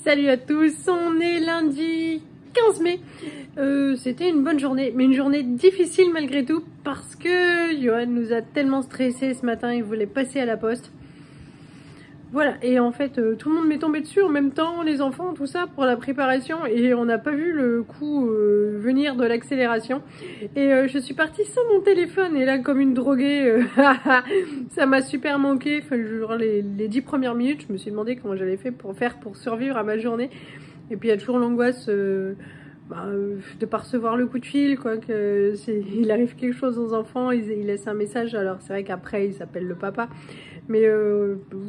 Salut à tous, on est lundi 15 mai. C'était une bonne journée, mais une journée difficile malgré tout parce que Johan nous a tellement stressé ce matin, il voulait passer à la poste. Voilà, et en fait tout le monde m'est tombé dessus en même temps, les enfants, tout ça pour la préparation, et on n'a pas vu le coup venir de l'accélération. Et je suis partie sans mon téléphone, et là comme une droguée, ça m'a super manqué. Enfin, genre les 10 premières minutes, je me suis demandé comment j'allais faire pour survivre à ma journée. Et puis il y a toujours l'angoisse de pas recevoir le coup de fil, quoi, il arrive quelque chose aux enfants, il laisse un message, alors c'est vrai qu'après il s'appelle le papa. Mais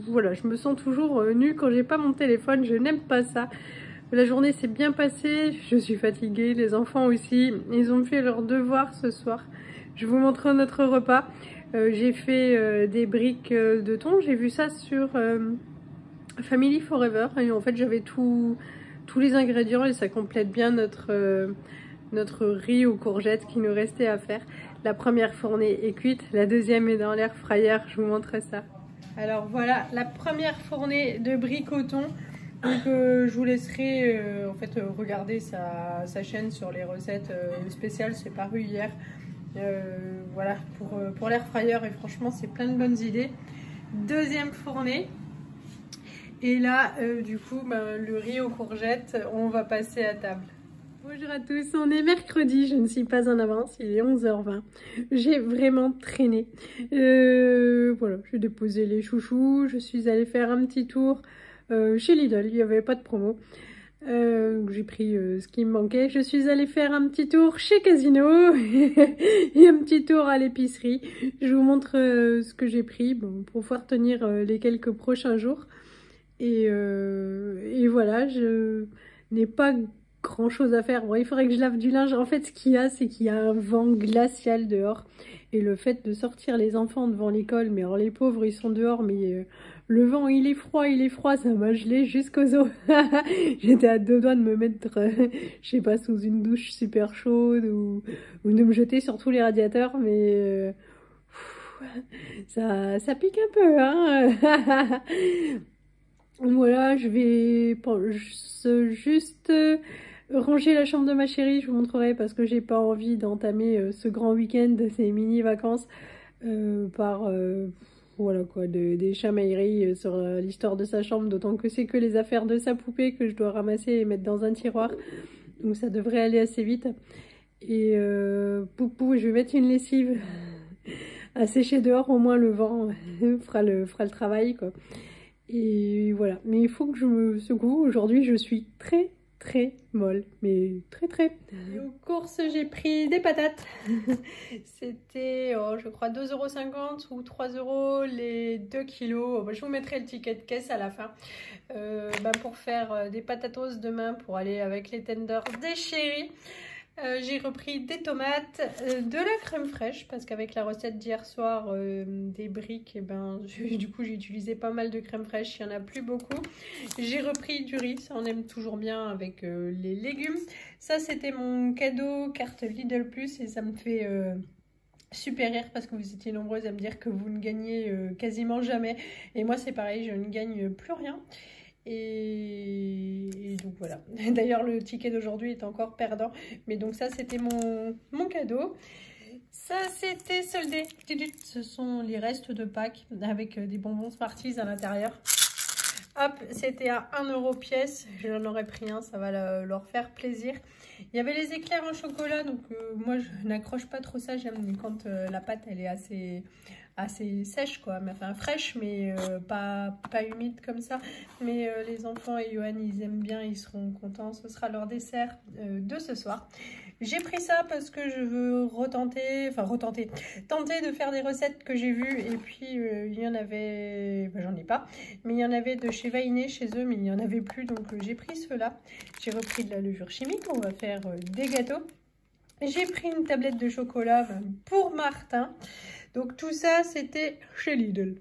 voilà, je me sens toujours nue quand j'ai pas mon téléphone, je n'aime pas ça. La journée s'est bien passée, je suis fatiguée, les enfants aussi, ils ont fait leurs devoirs ce soir. Je vous montre notre repas. J'ai fait des briques de thon, j'ai vu ça sur Family Forever, et en fait j'avais tous les ingrédients et ça complète bien notre riz aux courgettes qui nous restait à faire. La première fournée est cuite, la deuxième est dans l'air fryer, je vous montre ça. Alors voilà la première fournée de briques au thon. Donc je vous laisserai regarder sa chaîne sur les recettes spéciales, c'est paru hier. Voilà pour l'air fryer, et franchement c'est plein de bonnes idées. Deuxième fournée. Et là, du coup, le riz aux courgettes, on va passer à table. Bonjour à tous, on est mercredi, je ne suis pas en avance, il est 11h20. J'ai vraiment traîné. Voilà, j'ai déposé les chouchous, je suis allée faire un petit tour chez Lidl, il n'y avait pas de promo. J'ai pris ce qui me manquait. Je suis allée faire un petit tour chez Casino et un petit tour à l'épicerie. Je vous montre ce que j'ai pris pour pouvoir tenir les quelques prochains jours. Et voilà, je n'ai pas grand chose à faire. Bon, il faudrait que je lave du linge. En fait, ce qu'il y a, c'est qu'il y a un vent glacial dehors. Et le fait de sortir les enfants devant l'école, mais alors les pauvres, ils sont dehors, mais le vent, il est froid, ça m'a gelé jusqu'aux os. J'étais à deux doigts de me mettre, je sais pas, sous une douche super chaude ou de me jeter sur tous les radiateurs, mais ça pique un peu, hein. Voilà, je vais juste ranger la chambre de ma chérie, je vous montrerai parce que j'ai pas envie d'entamer ce grand week-end, ces mini-vacances voilà quoi, des chamailleries sur l'histoire de sa chambre, d'autant que c'est que les affaires de sa poupée que je dois ramasser et mettre dans un tiroir, donc ça devrait aller assez vite. Et poupou, je vais mettre une lessive à sécher dehors, au moins le vent fera le travail, quoi. Et voilà, mais il faut que je me secoue. Aujourd'hui, je suis très molle, mais très. Et aux courses, j'ai pris des patates. C'était, je crois, 2,50 € ou 3 € les 2 kilos. Je vous mettrai le ticket de caisse à la fin. Pour faire des patatos demain, pour aller avec les tenders des chéris. J'ai repris des tomates, de la crème fraîche, parce qu'avec la recette d'hier soir des briques, du coup j'ai utilisé pas mal de crème fraîche, il n'y en a plus beaucoup. J'ai repris du riz, ça on aime toujours bien avec les légumes. Ça c'était mon cadeau carte Lidl Plus, et ça me fait super rire parce que vous étiez nombreuses à me dire que vous ne gagnez quasiment jamais. Et moi c'est pareil, je ne gagne plus rien. Et donc voilà, d'ailleurs le ticket d'aujourd'hui est encore perdant, mais donc ça c'était mon cadeau. Ça c'était soldé, ce sont les restes de Pâques avec des bonbons Smarties à l'intérieur. Hop, c'était à 1 € pièce, j'en aurais pris un, ça va leur faire plaisir. Il y avait les éclairs en chocolat, donc moi je n'accroche pas trop ça, j'aime quand la pâte elle est assez sèche, quoi, enfin fraîche, mais pas humide comme ça. Mais les enfants et Johan ils aiment bien, ils seront contents, ce sera leur dessert de ce soir. J'ai pris ça parce que je veux tenter de faire des recettes que j'ai vues, et puis il y en avait, j'en ai pas, mais il y en avait de chez Vainé chez eux, mais il n'y en avait plus, donc j'ai pris ceux-là. J'ai repris de la levure chimique, on va faire des gâteaux. J'ai pris une tablette de chocolat pour Martin. Donc tout ça c'était chez Lidl.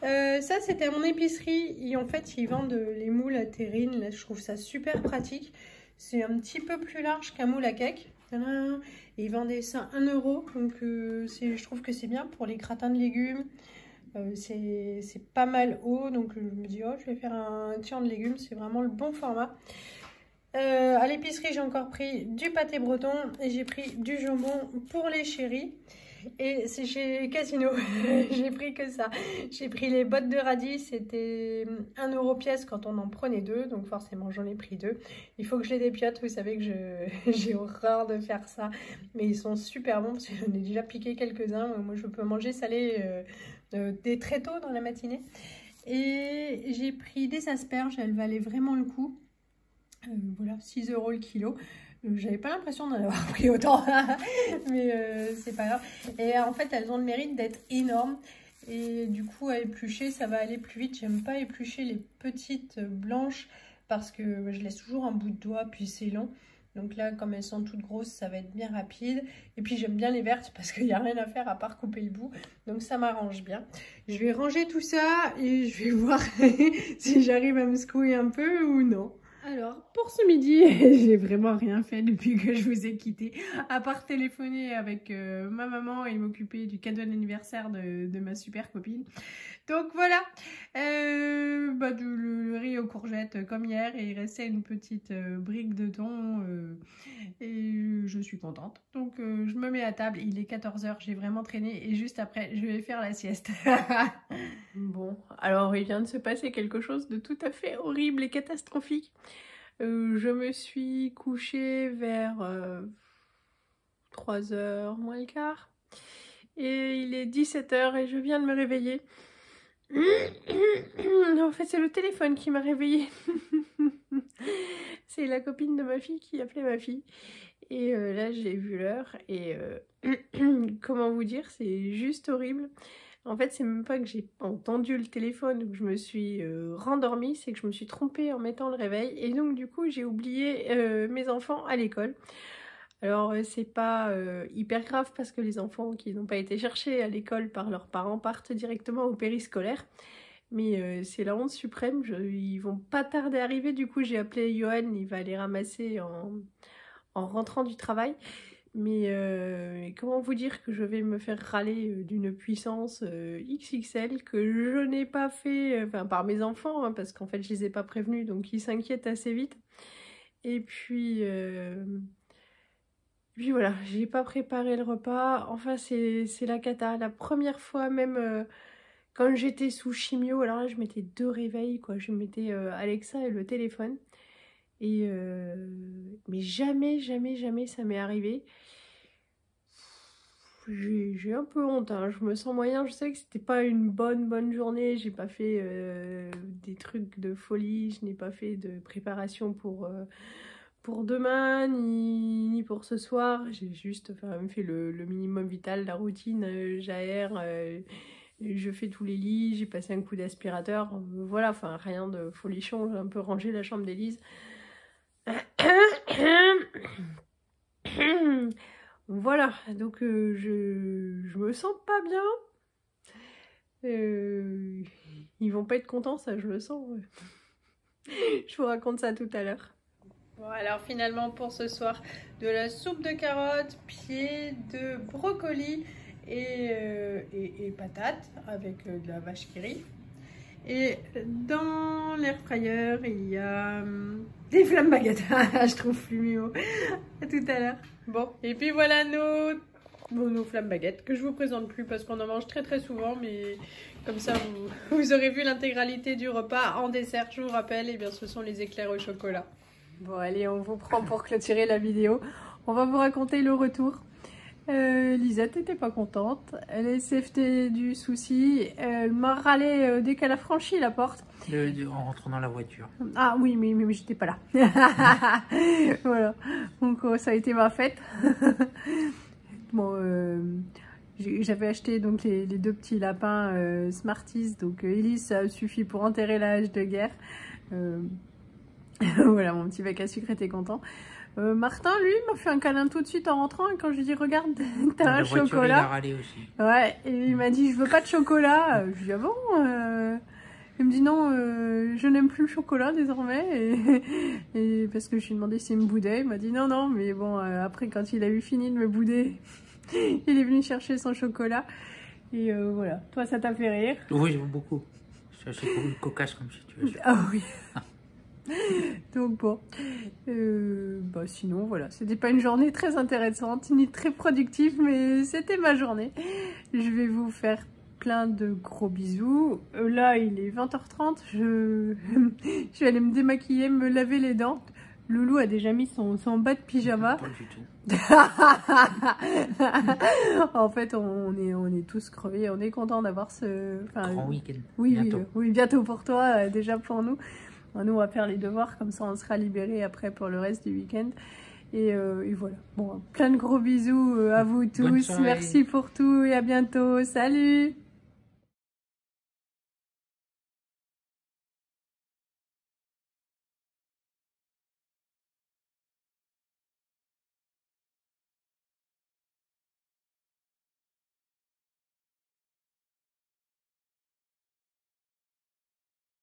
Ça c'était à mon épicerie, et en fait ils vendent les moules à terrine. Là, je trouve ça super pratique. C'est un petit peu plus large qu'un moule à cake. Et ils vendaient ça 1 €. Donc je trouve que c'est bien pour les gratins de légumes. C'est pas mal haut, donc je me dis, oh, je vais faire un tian de légumes, c'est vraiment le bon format. À l'épicerie, j'ai encore pris du pâté breton et j'ai pris du jambon pour les chéris. Et c'est chez Casino, j'ai pris que ça. J'ai pris les bottes de radis, c'était 1 € pièce quand on en prenait 2, donc forcément j'en ai pris 2. Il faut que je les dépiote, vous savez que j'ai horreur de faire ça, mais ils sont super bons parce que j'en ai déjà piqué quelques-uns. Moi je peux manger salé dès très tôt dans la matinée. Et j'ai pris des asperges, elles valaient vraiment le coup. Voilà, 6 € le kilo. J'avais pas l'impression d'en avoir pris autant, mais c'est pas grave. Et en fait, elles ont le mérite d'être énormes. Et du coup, à éplucher, ça va aller plus vite. J'aime pas éplucher les petites blanches parce que je laisse toujours un bout de doigt, puis c'est long. Donc là, comme elles sont toutes grosses, ça va être bien rapide. Et puis j'aime bien les vertes parce qu'il n'y a rien à faire à part couper le bout. Donc ça m'arrange bien. Je vais ranger tout ça et je vais voir si j'arrive à me secouer un peu ou non. Alors, pour ce midi, j'ai vraiment rien fait depuis que je vous ai quitté, à part téléphoner avec ma maman et m'occuper du cadeau d'anniversaire de ma super copine. Donc voilà, le riz aux courgettes comme hier, et il restait une petite brique de thon et je suis contente. Donc je me mets à table, il est 14 h, j'ai vraiment traîné et juste après je vais faire la sieste. Bon, alors il vient de se passer quelque chose de tout à fait horrible et catastrophique. Je me suis couchée vers 3 h moins le quart et il est 17 h et je viens de me réveiller. En fait, c'est le téléphone qui m'a réveillée. C'est la copine de ma fille qui appelait ma fille. Et là, j'ai vu l'heure et comment vous dire, c'est juste horrible. En fait, c'est même pas que j'ai entendu le téléphone ou que je me suis rendormie, c'est que je me suis trompée en mettant le réveil. Et donc, du coup, j'ai oublié mes enfants à l'école. Alors, c'est pas hyper grave parce que les enfants qui n'ont pas été cherchés à l'école par leurs parents partent directement au périscolaire. Mais c'est la honte suprême, ils vont pas tarder à arriver. Du coup, j'ai appelé Johan, il va les ramasser en rentrant du travail. Mais comment vous dire que je vais me faire râler d'une puissance XXL que je n'ai pas fait, enfin par mes enfants, hein, parce qu'en fait je les ai pas prévenus, donc ils s'inquiètent assez vite. Et puis voilà, j'ai pas préparé le repas. Enfin c'est la cata. La première fois même quand j'étais sous chimio, alors là je mettais 2 réveils, quoi. Je mettais Alexa et le téléphone. Et mais jamais ça m'est arrivé. J'ai un peu honte, hein. Je me sens moyen. Je sais que c'était pas une bonne journée. J'ai pas fait des trucs de folie. Je n'ai pas fait de préparation pour demain ni pour ce soir. J'ai juste fait le minimum vital, la routine. J'aère, je fais tous les lits. J'ai passé un coup d'aspirateur. Voilà, enfin rien de folichon. J'ai un peu rangé la chambre d'Élise. Voilà, donc je me sens pas bien. Ils vont pas être contents, ça je le sens. Je vous raconte ça tout à l'heure. Bon, alors finalement pour ce soir, de la soupe de carottes, pieds de brocoli et patates avec de la vache qui rit. Et dans l'air fryer, il y a des flammes baguettes. Je trouve plus mieux. À tout à l'heure. Bon, et puis voilà nos flammes baguettes que je vous présente plus parce qu'on en mange très souvent, mais comme ça vous aurez vu l'intégralité du repas. En dessert, je vous rappelle, et bien ce sont les éclairs au chocolat. Bon allez, on vous prend pour clôturer la vidéo. On va vous raconter le retour. Lisette n'était pas contente, elle s'est fait du souci, elle m'a râlé dès qu'elle a franchi la porte. En rentrant dans la voiture. Ah oui, mais j'étais pas là. Voilà, donc ça a été ma fête. Bon, j'avais acheté donc les 2 petits lapins Smarties, donc Elise, ça suffit pour enterrer la hache de guerre. Voilà, mon petit bec à sucre était content. Martin, lui, m'a fait un câlin tout de suite en rentrant, et quand je lui ai dit regarde, t'as un chocolat. Il a râlé aussi. Ouais, et il m'a dit je veux pas de chocolat. Je lui ai dit ah bon il me dit non, je n'aime plus le chocolat désormais. Et parce que je lui ai demandé s'il me boudait, il m'a dit non, mais bon, après quand il a eu fini de me bouder, il est venu chercher son chocolat. Et voilà, toi ça t'a fait rire? Oui, beaucoup. C'est assez cocasse comme situation. Ah oui. Donc bon, bah sinon voilà, c'était pas une journée très intéressante ni très productive, mais c'était ma journée. Je vais vous faire plein de gros bisous. Là il est 20h30, je vais aller me démaquiller, me laver les dents. Loulou a déjà mis son bas de pyjama. Pas du tout. En fait, on est tous crevés, on est content d'avoir ce Grand week-end. Oui, Bientôt. oui, bientôt pour toi, déjà pour nous. Nous, on va faire les devoirs, comme ça on sera libérés après pour le reste du week-end. Et voilà. Bon, plein de gros bisous à vous tous. Bonne soirée. Merci pour tout et à bientôt. Salut!